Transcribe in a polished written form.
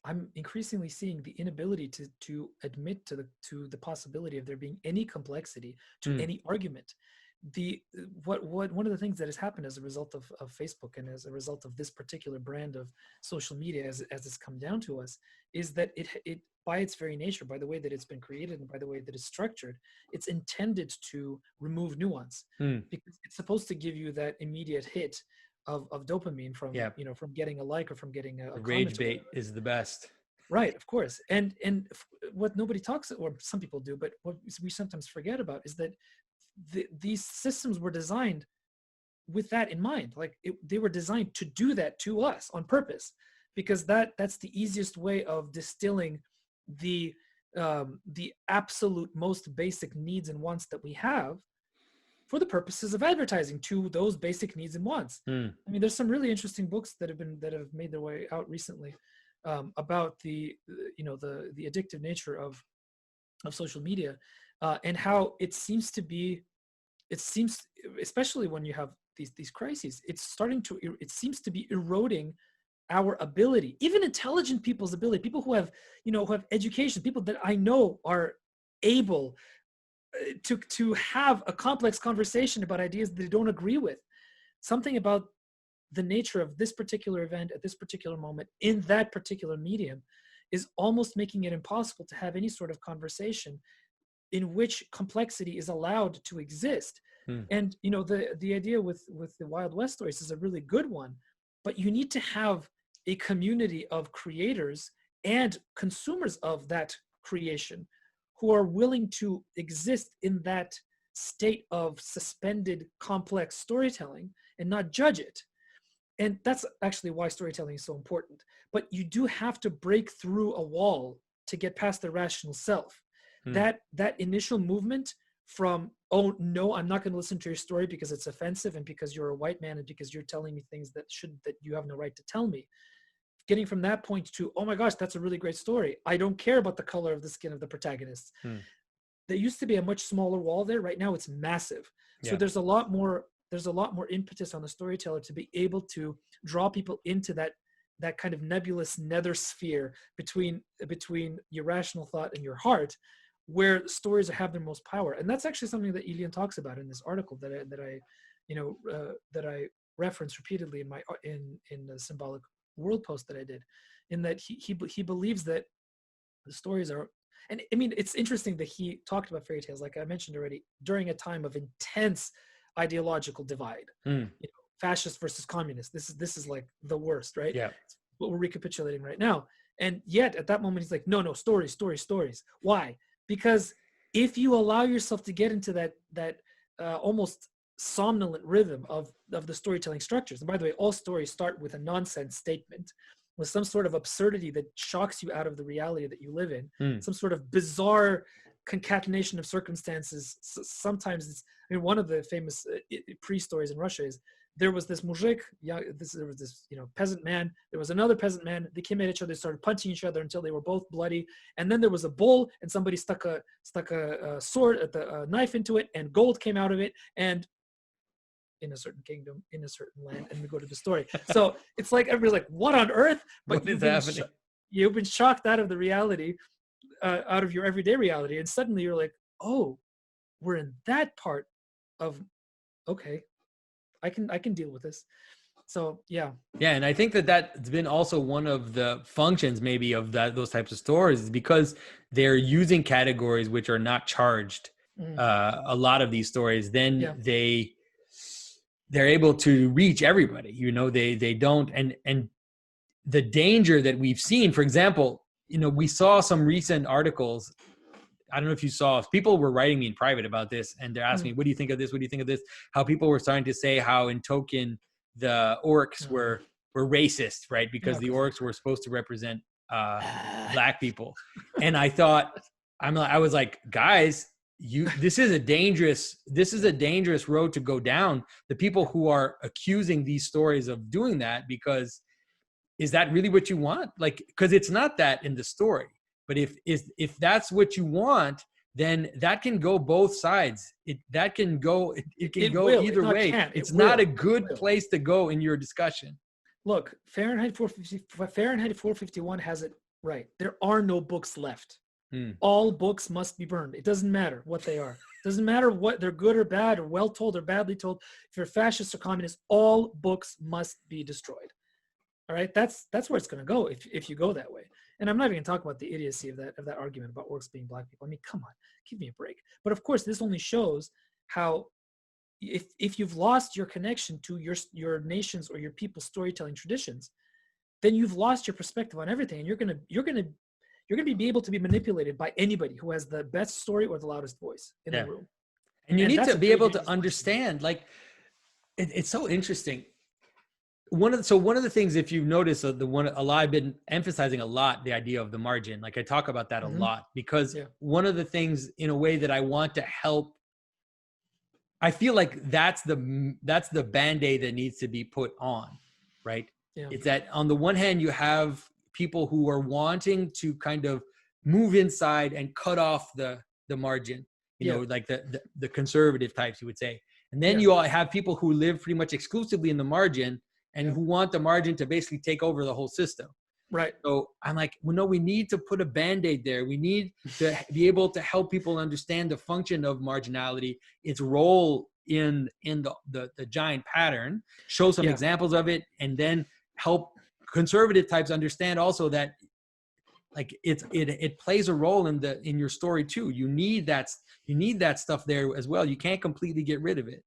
I'm increasingly seeing the inability to admit to the possibility of there being any complexity to Mm, any argument. The what One of the things that has happened as a result of Facebook and as a result of this particular brand of social media as it's come down to us is that it by its very nature, by the way that it's been created and by the way that it's structured, it's intended to remove nuance mm. because it's supposed to give you that immediate hit of dopamine from Yeah. from getting a like or from getting a The rage comment or bait whatever. is the best. Right, of course. What nobody talks, or some people do, but what we sometimes forget about is that these systems were designed with that in mind. Like they were designed to do that to us on purpose, because that's the easiest way of distilling the absolute most basic needs and wants that we have for the purposes of advertising to those basic needs and wants. Mm, I mean, there's some really interesting books that have made their way out recently about the addictive nature of social media and how it seems, especially when you have these crises, it seems to be eroding our ability, even intelligent people's ability, people who have education, people that I know are able to have a complex conversation about ideas that they don't agree with. Something about the nature of this particular event at this particular moment in that particular medium is almost making it impossible to have any sort of conversation in which complexity is allowed to exist. mm. And the idea with the Wild West stories is a really good one, but you need to have a community of creators and consumers of that creation who are willing to exist in that state of suspended complex storytelling and not judge it. And that's actually why storytelling is so important. But you do have to break through a wall to get past the rational self. Hmm. That initial movement from, oh no, I'm not going to listen to your story because it's offensive and because you're a white man and because you're telling me things that you have no right to tell me. Getting from that point to, oh my gosh, that's a really great story. I don't care about the color of the skin of the protagonists. Hmm. There used to be a much smaller wall there. Right now it's massive. So Yeah. there's a lot more impetus on the storyteller to be able to draw people into that kind of nebulous nether sphere between your rational thought and your heart, where stories have their most power. And that's actually something that Ilian talks about in this article that I reference repeatedly in the symbolic world post that I did, in that he believes that the stories are. And I mean, it's interesting that he talked about fairy tales, like I mentioned already, during a time of intense ideological divide. Hmm. Fascist versus communist. This is like the worst, right? Yeah. It's what we're recapitulating right now. And yet at that moment, he's like, no, stories, stories, stories. Why? Because if you allow yourself to get into that almost somnolent rhythm of the storytelling structures, and by the way, all stories start with a nonsense statement, with some sort of absurdity that shocks you out of the reality that you live in, Hmm. some sort of bizarre concatenation of circumstances. Sometimes it's, I mean, one of the famous pre-stories in Russia is there was this muzhik, there was this peasant man, there was another peasant man, they came at each other, started punching each other until they were both bloody, and then there was a bull and somebody stuck a sword at a knife into it, and gold came out of it, and in a certain kingdom, in a certain land, and we go to the story. So it's like everybody's like, what on earth? But What is happening? you've been shocked out of the reality, out of your everyday reality, and suddenly you're like, oh, we're in that part of, okay, I can deal with this. So yeah. Yeah, and I think that's been also one of the functions maybe of those types of stories, is because they're using categories which are not charged. Mm, A lot of these stories, then yeah. they're able to reach everybody. They don't, and the danger that we've seen, for example, we saw some recent articles. I don't know if you saw, people were writing me in private about this, and they're asking Mm, me, what do you think of this? What do you think of this? How people were starting to say how in Tolkien, the orcs were racist, right? Because the orcs were supposed to represent black people. And I thought, I was like, guys, this is a dangerous road to go down. The people who are accusing these stories of doing that, because is that really what you want? Like, because it's not that in the story. But if that's what you want, then that can go both sides. It can go either way. It's not a good place to go in your discussion. Look, Fahrenheit 451 has it Right. There are no books left. Hmm. All books must be burned. It doesn't matter what they are. It doesn't matter what they're good or bad or well told or badly told. If you're fascist or communist, all books must be destroyed. All right. That's where it's going to go if you go that way. And I'm not even going to talk about the idiocy of that argument about orcs being black people. I mean, come on, give me a break. But of course, this only shows how if you've lost your connection to your nation's or your people's storytelling traditions, then you've lost your perspective on everything, and you're gonna be able to be manipulated by anybody who has the best story or the loudest voice in the room. And you need that's to a be very able to dangerous understand, like, it's so interesting. One of the things, if you've noticed, a lot I've been emphasizing a lot, the idea of the margin. Like, I talk about that a lot, because one of the things, in a way, that I want to help, I feel like that's the Band-Aid that needs to be put on, right? Yeah. It's that on the one hand, you have people who are wanting to kind of move inside and cut off the margin, you know, like the conservative types, you would say. And then you all have people who live pretty much exclusively in the margin, and who want the margin to basically take over the whole system. Right. So I'm like, well, no, we need to put a Band-Aid there. We need to be able to help people understand the function of marginality, its role in the giant pattern, show some examples of it, and then help conservative types understand also that, like, it plays a role in your story too. You need that stuff there as well. You can't completely get rid of it.